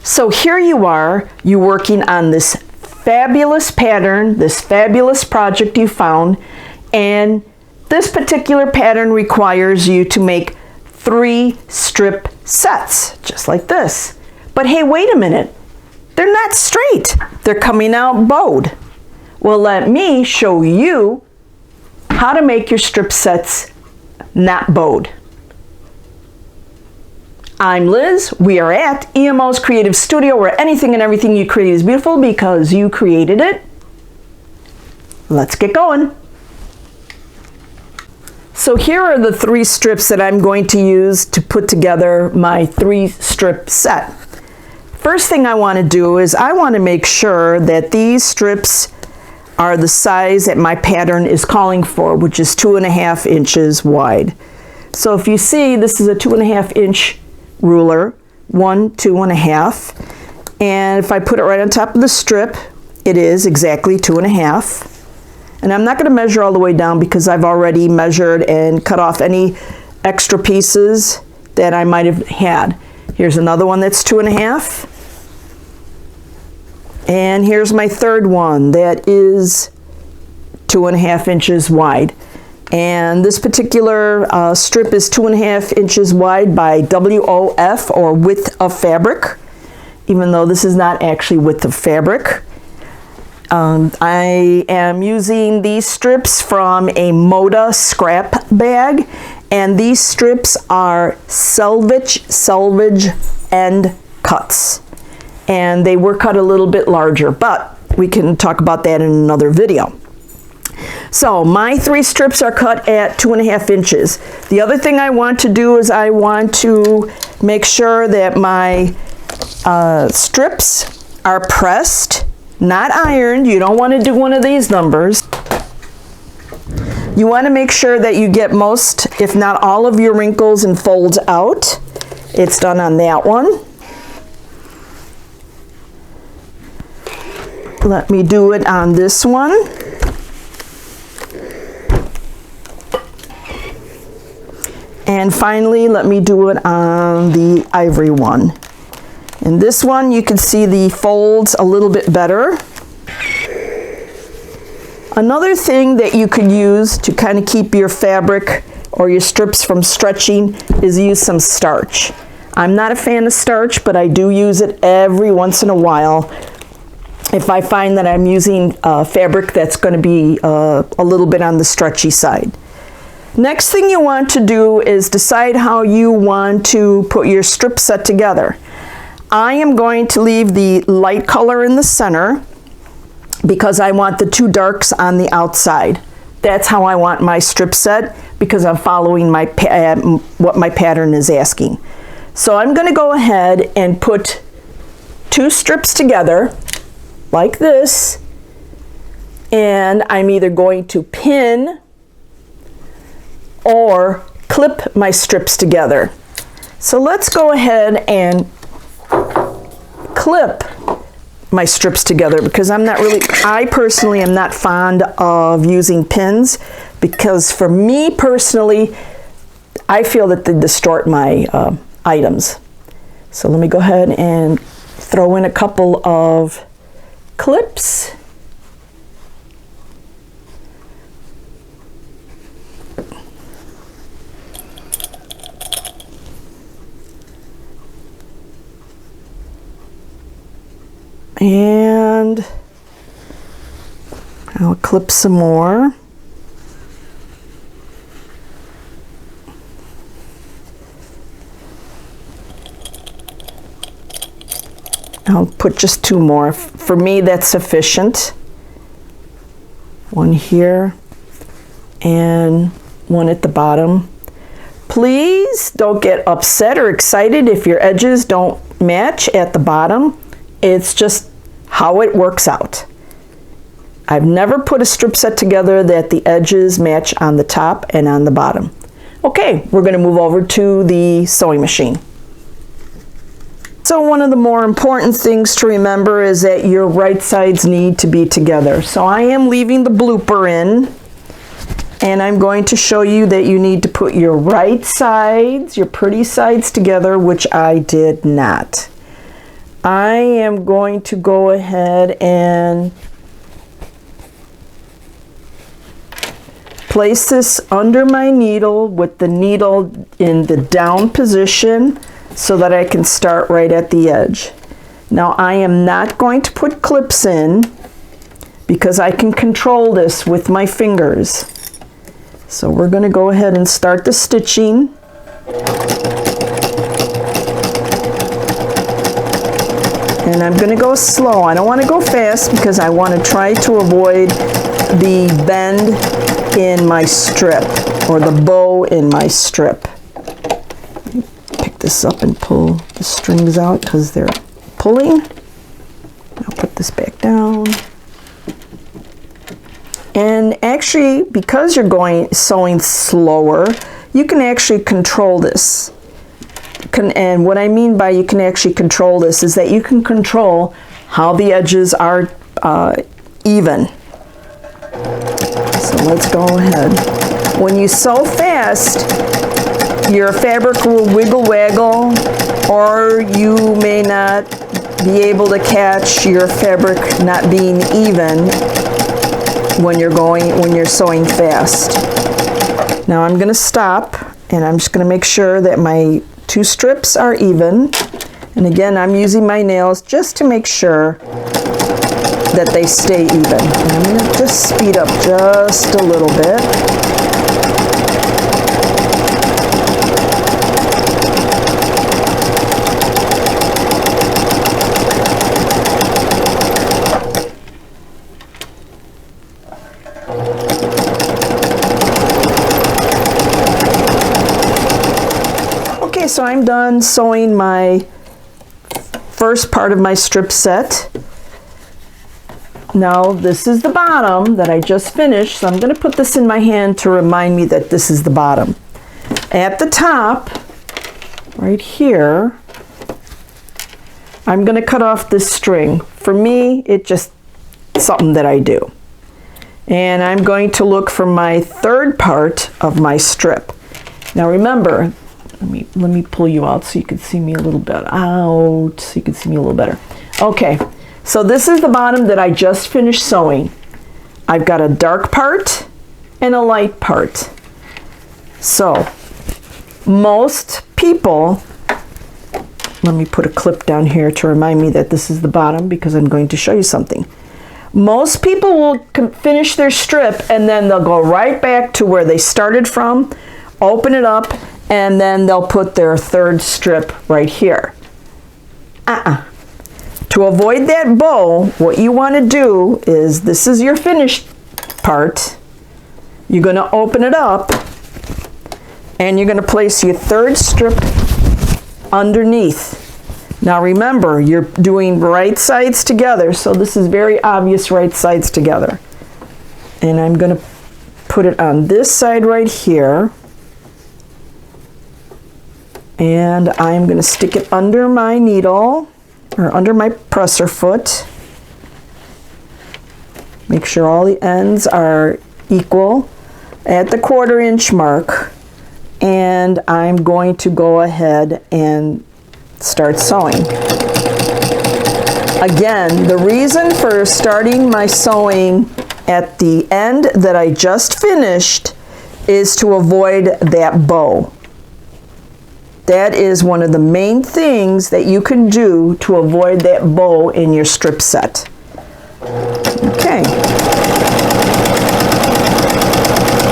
So here you are, you're working on this fabulous pattern, this fabulous project you found, and this particular pattern requires you to make 3 strip sets, just like this. But hey, wait a minute, they're not straight, they're coming out bowed. Well, let me show you how to make your strip sets not bowed. I'm Liz. We are at EMO's Creative Studio, where anything and everything you create is beautiful because you created it. Let's get going. So here are the 3 strips that I'm going to use to put together my 3 strip set. First thing I want to do is I want to make sure that these strips are the size that my pattern is calling for, which is 2.5 inches wide. So if you see, this is a 2.5 inch ruler, 1, 2.5, and if I put it right on top of the strip, it is exactly 2.5. And I'm not going to measure all the way down because I've already measured and cut off any extra pieces that I might have had. Here's another one that's 2.5. And here's my third one that is 2.5 inches wide. And this particular strip is 2.5 inches wide by WOF, or width of fabric, even though this is not actually width of fabric. I am using these strips from a Moda scrap bag, and these strips are selvage end cuts. And they were cut a little bit larger, but we can talk about that in another video. So my 3 strips are cut at 2.5 inches. The other thing I want to do is I want to make sure that my strips are pressed, not ironed. You don't want to do one of these numbers. You want to make sure that you get most, if not all, of your wrinkles and folds out. It's done on that one. Let me do it on this one. And finally, let me do it on the ivory one. In this one, you can see the folds a little bit better. Another thing that you could use to kind of keep your fabric or your strips from stretching is use some starch. I'm not a fan of starch, but I do use it every once in a while if I find that I'm using fabric that's going to be a little bit on the stretchy side. Next thing you want to do is decide how you want to put your strip set together. I am going to leave the light color in the center because I want the 2 darks on the outside. That's how I want my strip set because I'm following my what my pattern is asking. So I'm going to go ahead and put 2 strips together like this, and I'm either going to pin or clip my strips together. So let's go ahead and clip my strips together because I personally am not fond of using pins because for me personally, I feel that they distort my items. So let me go ahead and throw in a couple of clips. And I'll clip some more. I'll put just 2 more. For me, that's sufficient. One here and one at the bottom. Please don't get upset or excited if your edges don't match at the bottom. It's just how it works out. I've never put a strip set together that the edges match on the top and on the bottom. Okay, we're going to move over to the sewing machine. So one of the more important things to remember is that your right sides need to be together. So I am leaving the blooper in, and I'm going to show you that you need to put your right sides, your pretty sides together, which I did not. I am going to go ahead and place this under my needle with the needle in the down position so that I can start right at the edge. Now I am not going to put clips in because I can control this with my fingers. So we're going to go ahead and start the stitching. And I'm going to go slow. I don't want to go fast because I want to try to avoid the bend in my strip or the bow in my strip. Pick this up and pull the strings out because they're pulling. I'll put this back down. And actually, because you're sewing slower, you can actually control this. And what I mean by you can actually control this is that you can control how the edges are even. So let's go ahead. When you sew fast, your fabric will wiggle waggle, or you may not be able to catch your fabric not being even when you're sewing fast. Now I'm going to stop, and I'm just going to make sure that my two strips are even. And again, I'm using my nails just to make sure that they stay even. And I'm going to just speed up just a little bit. Okay, so I'm done sewing my first part of my strip set. Now this is the bottom that I just finished, so I'm going to put this in my hand to remind me that this is the bottom. At the top, right here, I'm going to cut off this string. For me, it's just something that I do. And I'm going to look for my third part of my strip. Now remember, let me pull you out so you can see me a little bit. Out, so you can see me a little better. Okay, so this is the bottom that I just finished sewing. I've got a dark part and a light part. So most people, let me put a clip down here to remind me that this is the bottom because I'm going to show you something. Most people will finish their strip and then they'll go right back to where they started from, open it up, and then they'll put their third strip right here. To avoid that bow, what you want to do is, this is your finished part. You're going to open it up and you're going to place your third strip underneath. Now remember, you're doing right sides together, so this is very obvious right sides together. And I'm going to put it on this side right here. And I'm going to stick it under my needle, or under my presser foot. Make sure all the ends are equal at the 1/4 inch mark. And I'm going to go ahead and start sewing. Again, the reason for starting my sewing at the end that I just finished is to avoid that bow. That is one of the main things that you can do to avoid that bow in your strip set. Okay.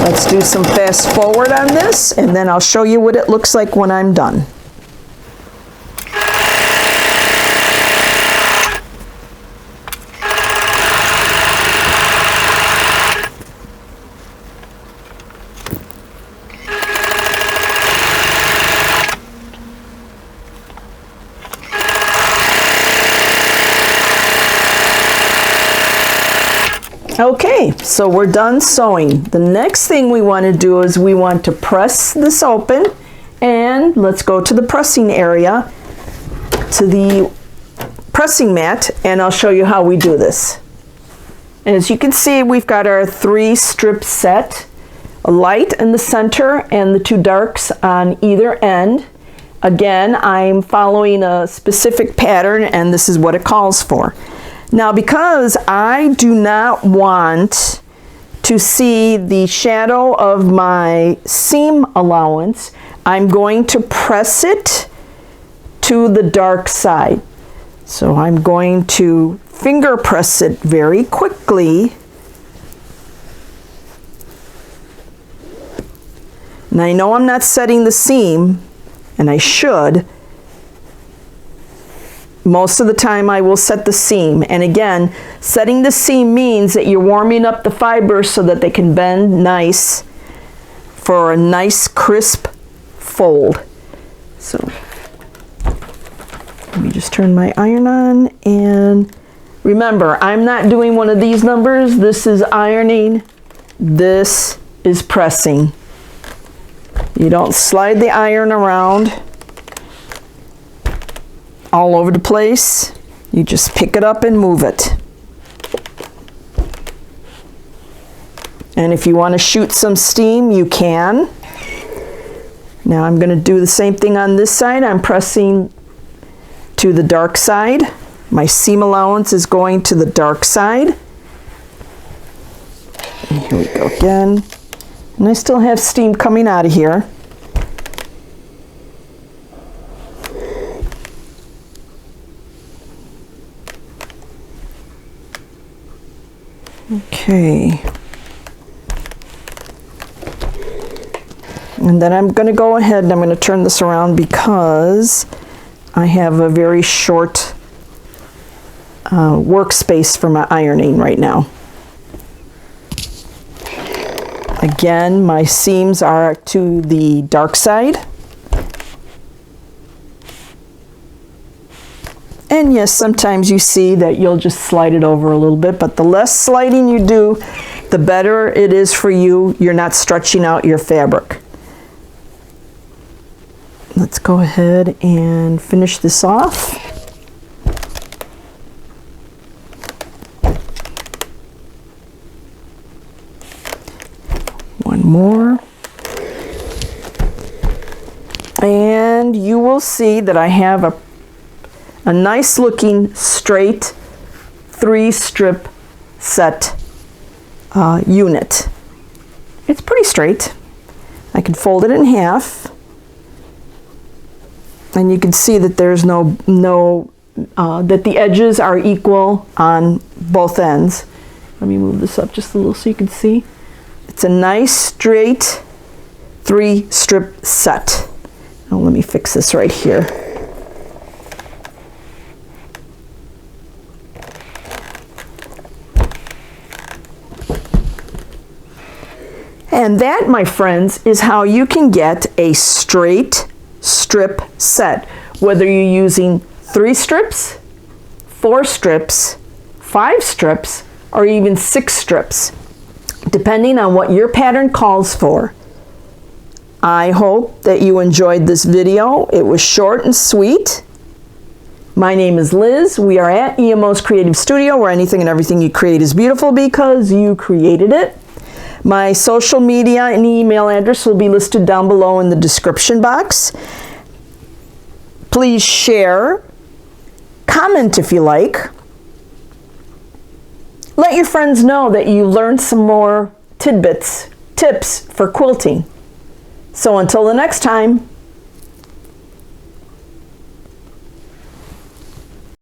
Let's do some fast forward on this, and then I'll show you what it looks like when I'm done. Okay, so we're done sewing. The next thing we want to do is we want to press this open, and let's go to the pressing area, to the pressing mat, and I'll show you how we do this. As you can see, we've got our 3 strip set, a light in the center and the 2 darks on either end. Again, I'm following a specific pattern and this is what it calls for. Now, because I do not want to see the shadow of my seam allowance, I'm going to press it to the dark side. So I'm going to finger press it very quickly. And I know I'm not setting the seam, and I should. Most of the time I will set the seam. And again, setting the seam means that you're warming up the fibers so that they can bend nice for a nice crisp fold. So let me just turn my iron on, and remember, I'm not doing one of these numbers. This is ironing, this is pressing. You don't slide the iron around all over the place. You just pick it up and move it. And if you want to shoot some steam, you can. Now I'm going to do the same thing on this side. I'm pressing to the dark side. My seam allowance is going to the dark side. And here we go again. And I still have steam coming out of here. Okay. And then I'm going to go ahead and I'm going to turn this around because I have a very short workspace for my ironing right now. Again, my seams are to the dark side. And yes, sometimes you see that you'll just slide it over a little bit, but the less sliding you do, the better it is for you. You're not stretching out your fabric. Let's go ahead and finish this off. One more. And you will see that I have a nice looking straight 3-strip set unit. It's pretty straight. I can fold it in half. And you can see that there's that the edges are equal on both ends. Let me move this up just a little so you can see. It's a nice straight 3-strip set. Now let me fix this right here. And that, my friends, is how you can get a straight strip set, whether you're using 3 strips, 4 strips, 5 strips, or even 6 strips, depending on what your pattern calls for. I hope that you enjoyed this video. It was short and sweet. My name is Liz. We are at EMO's Creative Studio, where anything and everything you create is beautiful because you created it. My social media and email address will be listed down below in the description box. Please share, comment if you like. Let your friends know that you learned some more tidbits, tips for quilting. So until the next time,